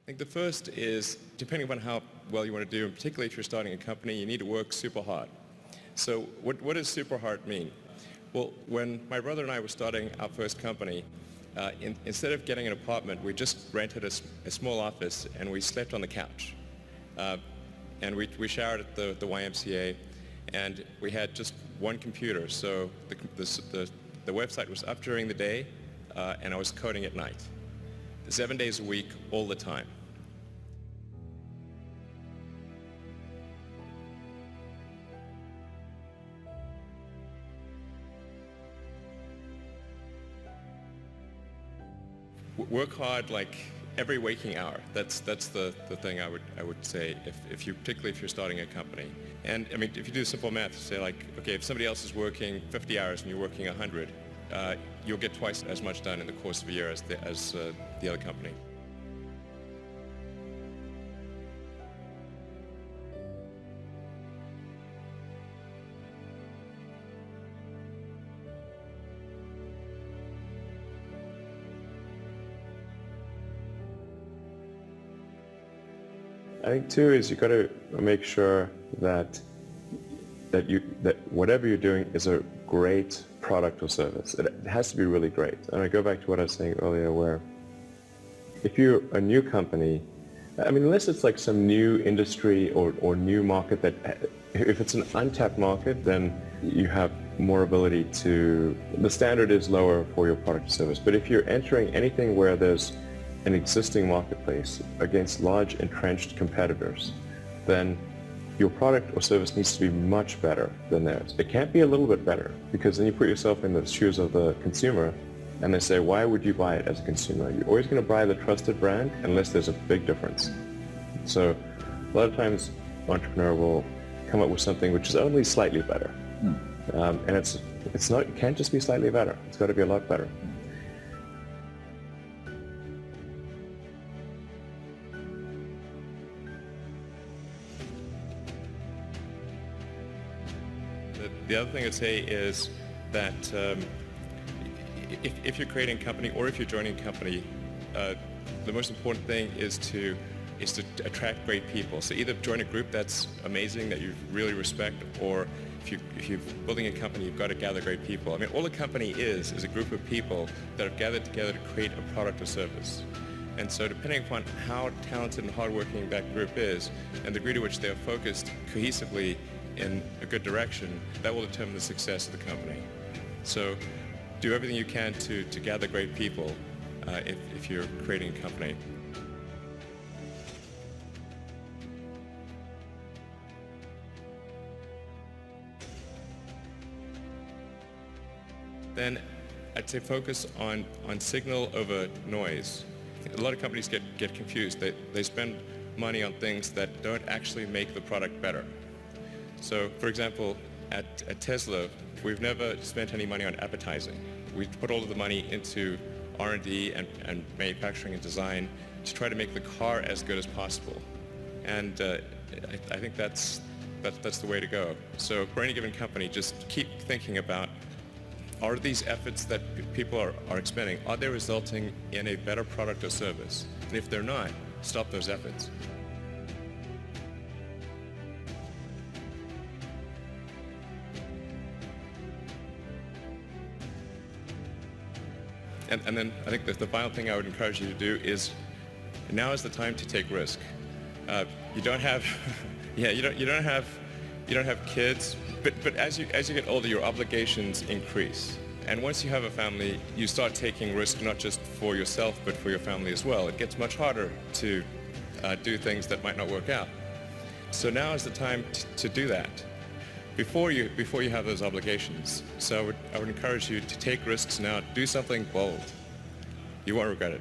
I think the first is, depending upon how well you want to do, and particularly if you're starting a company, you need to work super hard. So what does super hard mean? Well, when my brother and I were starting our first company, instead of getting an apartment, we just rented a small office and we slept on the couch. And we showered at the YMCA, and we had just one computer. So the website was up during the day, and I was coding at night. 7 days a week, all the time. Work hard like every waking hour. That's the thing I would say particularly if you're starting a company. And I mean, if you do simple math, say like, okay, if somebody else is working 50 hours and you're working 100, you'll get twice as much done in the course of a year as the other company. I think too is you got to make sure that whatever you're doing is a great product or service. It has to be really great. And I go back to what I was saying earlier, where if you're a new company, I mean, unless it's like some new industry or new market if it's an untapped market, then you have more ability the standard is lower for your product or service. But if you're entering anything where there's an existing marketplace against large entrenched competitors, then your product or service needs to be much better than theirs. It can't be a little bit better, because then you put yourself in the shoes of the consumer and they say, why would you buy it as a consumer? You're always going to buy the trusted brand unless there's a big difference. So a lot of times entrepreneur will come up with something which is only slightly better. And it can't just be slightly better. It's got to be a lot better. The other thing I'd say is that if you're creating a company or if you're joining a company, the most important thing is to attract great people. So either join a group that's amazing, that you really respect, or if you're building a company, you've got to gather great people. I mean, all a company is a group of people that have gathered together to create a product or service. And so depending upon how talented and hardworking that group is, and the degree to which they are focused cohesively in a good direction, that will determine the success of the company. So do everything you can to gather great people if you're creating a company. Then I'd say focus on signal over noise. A lot of companies get confused. They spend money on things that don't actually make the product better. So, for example, at Tesla, we've never spent any money on advertising. We put all of the money into R&D and manufacturing and design to try to make the car as good as possible. And I think that's the way to go. So for any given company, just keep thinking about, are these efforts that people are expending, are they resulting in a better product or service? And if they're not, stop those efforts. And then I think the final thing I would encourage you to do is, now is the time to take risk. You don't have, you don't have kids, but as you get older, your obligations increase. And once you have a family, you start taking risk not just for yourself, but for your family as well. It gets much harder to do things that might not work out. So now is the time to do that before you have those obligations. So I would encourage you to take risks now. Do something bold. You won't regret it.